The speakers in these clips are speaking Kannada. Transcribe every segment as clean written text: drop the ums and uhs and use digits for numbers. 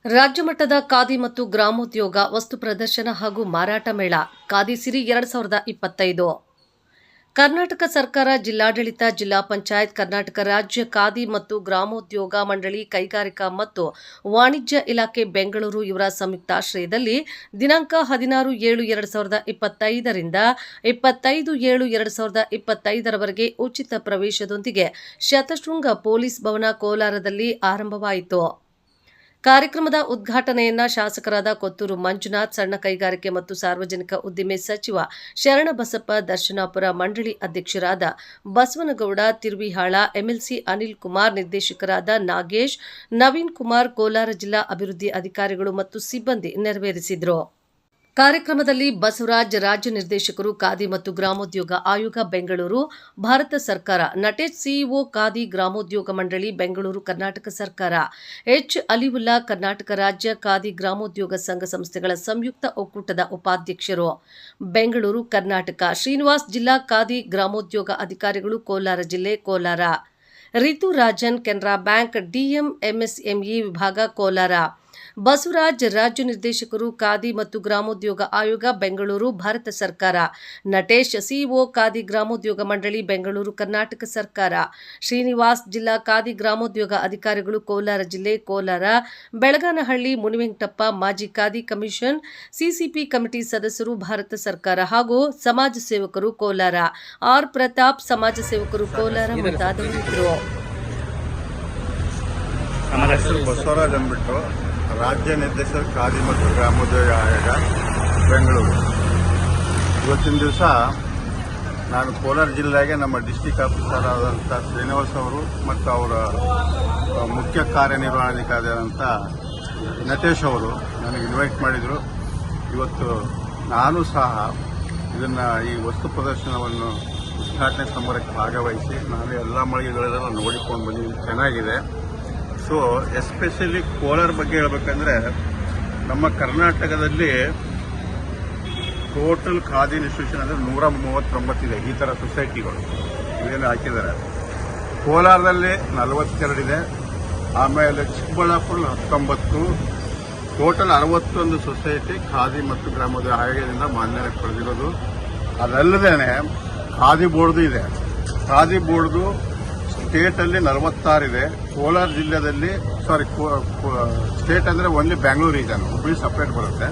ರಾಜ್ಯ ಮಟ್ಟದ ಖಾದಿ ಮತ್ತು ಗ್ರಾಮೋದ್ಯೋಗ ವಸ್ತು ಪ್ರದರ್ಶನ ಹಾಗೂ ಮಾರಾಟ ಮೇಳ ಖಾದಿ ಸಿರಿ 2025 ಕರ್ನಾಟಕ ಸರ್ಕಾರ, ಜಿಲ್ಲಾಡಳಿತ, ಜಿಲ್ಲಾ ಪಂಚಾಯತ್, ಕರ್ನಾಟಕ ರಾಜ್ಯ ಖಾದಿ ಮತ್ತು ಗ್ರಾಮೋದ್ಯೋಗ ಮಂಡಳಿ, ಕೈಗಾರಿಕಾ ಮತ್ತು ವಾಣಿಜ್ಯ ಇಲಾಖೆ ಬೆಂಗಳೂರು ಇವರ ಸಂಯುಕ್ತಾಶ್ರಯದಲ್ಲಿ ದಿನಾಂಕ 16/7/2025 ರಿಂದ 25/7/2025 ರವರೆಗೆ ಉಚಿತ ಪ್ರವೇಶದೊಂದಿಗೆ ಶತಶೃಂಗ ಪೊಲೀಸ್ ಭವನ ಕೋಲಾರದಲ್ಲಿ ಆರಂಭವಾಯಿತು. ಕಾರ್ಯಕ್ರಮದ ಉದ್ಘಾಟನೆಯನ್ನ ಶಾಸಕರಾದ ಕೊತ್ತೂರು ಮಂಜುನಾಥ್, ಸಣ್ಣ ಕೈಗಾರಿಕೆ ಮತ್ತು ಸಾರ್ವಜನಿಕ ಉದ್ದಿಮೆ ಸಚಿವ ಶರಣಬಸಪ್ಪ ದರ್ಶನಾಪುರ, ಮಂಡಳಿ ಅಧ್ಯಕ್ಷರಾದ ಬಸವನಗೌಡ ತಿರುವಿಹಾಳ, ಎಂಎಲ್ಸಿ ಅನಿಲ್ ಕುಮಾರ್, ನಿರ್ದೇಶಕರಾದ ನಾಗೇಶ್, ನವೀನ್ ಕುಮಾರ್, ಕೋಲಾರ ಜಿಲ್ಲಾ ಅಭಿವೃದ್ಧಿ ಅಧಿಕಾರಿಗಳು ಮತ್ತು ಸಿಬ್ಬಂದಿ ನೆರವೇರಿಸಿದರು. ಕಾರ್ಯಕ್ರಮದಲ್ಲಿ ಬಸವರಾಜ್, ರಾಜ್ಯ ನಿರ್ದೇಶಕರು, ಖಾದಿ ಮತ್ತು ಗ್ರಾಮೋದ್ಯೋಗ ಆಯೋಗ ಬೆಂಗಳೂರು, ಭಾರತ ಸರ್ಕಾರ, ನಟೇಶ್, ಸಿಇಒ, ಖಾದಿ ಗ್ರಾಮೋದ್ಯೋಗ ಮಂಡಳಿ ಬೆಂಗಳೂರು, ಕರ್ನಾಟಕ ಸರ್ಕಾರ, ಎಚ್ ಅಲಿವುಲ್ಲಾ, ಕರ್ನಾಟಕ ರಾಜ್ಯ ಖಾದಿ ಗ್ರಾಮೋದ್ಯೋಗ ಸಂಘ ಸಂಸ್ಥೆಗಳ ಸಂಯುಕ್ತ ಒಕ್ಕೂಟದ ಉಪಾಧ್ಯಕ್ಷರು, ಬೆಂಗಳೂರು, ಕರ್ನಾಟಕ, ಶ್ರೀನಿವಾಸ್, ಜಿಲ್ಲಾ ಖಾದಿ ಗ್ರಾಮೋದ್ಯೋಗ ಅಧಿಕಾರಿಗಳು, ಕೋಲಾರ ಜಿಲ್ಲೆ, Kolar, Ritu Rajan, Canara bank, DM MSME ವಿಭಾಗ, ಕೋಲಾರ, ಬಸವರಾಜ್, ರಾಜ್ಯ ನಿರ್ದೇಶಕರು, ಖಾದಿ ಮತ್ತು ಗ್ರಾಮೋದ್ಯೋಗ ಆಯೋಗ ಬೆಂಗಳೂರು, ಭಾರತ ಸರ್ಕಾರ, ನಟೇಶ್, ಸಿಇಒ, ಖಾದಿ ಗ್ರಾಮೋದ್ಯೋಗ ಮಂಡಳಿ ಬೆಂಗಳೂರು, ಕರ್ನಾಟಕ ಸರ್ಕಾರ, ಶ್ರೀನಿವಾಸ್, ಜಿಲ್ಲಾ ಖಾದಿ ಗ್ರಾಮೋದ್ಯೋಗ ಅಧಿಕಾರಿಗಳು, ಕೋಲಾರ ಜಿಲ್ಲೆ, ಕೋಲಾರ, ಬೆಳಗಾನಹಳ್ಳಿ, ಮುನಿವೆಂಕಟಪ್ಪ, ಮಾಜಿ ಖಾದಿ ಕಮಿಷನ್, ಸಿಸಿಪಿ ಕಮಿಟಿ ಸದಸ್ಯರು, ಭಾರತ ಸರ್ಕಾರ ಹಾಗೂ ಸಮಾಜ ಸೇವಕರು, ಕೋಲಾರ, ಆರ್ ಪ್ರತಾಪ್, ಸಮಾಜ ಸೇವಕರು, ಕೋಲಾರ ಮುಂತಾದವರಿದ್ದರು. ಬಸವರಾಜ್ ಅಂದ್ಬಿಟ್ಟು ರಾಜ್ಯ ನಿರ್ದೇಶಕ ಖಾದಿ ಮತ್ತು ಗ್ರಾಮೋದ್ಯೋಗ ಆಯೋಗ ಬೆಂಗಳೂರು. ಇವತ್ತಿನ ದಿವಸ ನಾನು ಕೋಲಾರ ಜಿಲ್ಲೆಗೆ ನಮ್ಮ ಡಿಸ್ಟಿಕ್ ಆಫೀಸರ್ ಆದಂಥ ಶ್ರೀನಿವಾಸ್ ಅವರು ಮತ್ತು ಅವರ ಮುಖ್ಯ ಕಾರ್ಯನಿರ್ವಹಣಾಧಿಕಾರಿ ಆದಂಥ ನಟೇಶ್ ಅವರು ನನಗೆ ಇನ್ವೈಟ್ ಮಾಡಿದರು. ಇವತ್ತು ನಾನು ಸಹ ಇದನ್ನು ಈ ವಸ್ತು ಪ್ರದರ್ಶನವನ್ನು ಉದ್ಘಾಟನೆ ಸಮಾರಂಭಕ್ಕೆ ಭಾಗವಹಿಸಿ ನಾನು ಎಲ್ಲ ಮಳಿಗೆಗಳೆಲ್ಲ ನೋಡಿಕೊಂಡು ಬಂದಿದ್ದೀನಿ. ಚೆನ್ನಾಗಿದೆ. ಸೊ ಎಸ್ಪೆಷಲಿ ಕೋಲಾರ ಬಗ್ಗೆ ಹೇಳಬೇಕಂದ್ರೆ ನಮ್ಮ ಕರ್ನಾಟಕದಲ್ಲಿ ಟೋಟಲ್ ಖಾದಿ ಇನ್ಸ್ಟಿಟ್ಯೂಷನ್ ಅಂದರೆ 139 ಇದೆ. ಈ ಥರ ಸೊಸೈಟಿಗಳು ಇವೇನು ಹಾಕಿದ್ದಾರೆ. ಕೋಲಾರದಲ್ಲಿ 42 ಇದೆ. ಆಮೇಲೆ ಚಿಕ್ಕಬಳ್ಳಾಪುರ 19, ಟೋಟಲ್ 61 ಸೊಸೈಟಿ ಖಾದಿ ಮತ್ತು ಗ್ರಾಮೋದ್ಯೋಗ ಆಯೋಗದಿಂದ ಮಾನ್ಯತೆ ಪಡೆದಿರೋದು. ಅದಲ್ಲದೆ ಖಾದಿ ಬೋರ್ಡು ಇದೆ. ಖಾದಿ ಬೋರ್ಡು ಸ್ಟೇಟಲ್ಲಿ 46 ಇದೆ. ಕೋಲಾರ ಜಿಲ್ಲೆಯಲ್ಲಿ ಸ್ಟೇಟ್ ಅಂದರೆ only Bangalore region, Hubballi separate ಬರುತ್ತೆ.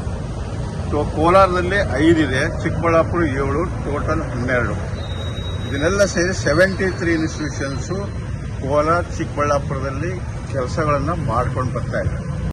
ಸೊ ಕೋಲಾರದಲ್ಲಿ 5 ಇದೆ, ಚಿಕ್ಕಬಳ್ಳಾಪುರ 7, ಟೋಟಲ್ 12. ಇದನ್ನೆಲ್ಲ ಸೇರಿ 73 ಇನ್ಸ್ಟಿಟ್ಯೂಷನ್ಸು ಕೋಲಾರ, ಚಿಕ್ಕಬಳ್ಳಾಪುರದಲ್ಲಿ ಕೆಲಸಗಳನ್ನು ಮಾಡ್ಕೊಂಡು ಬರ್ತಾ ಇದೆ.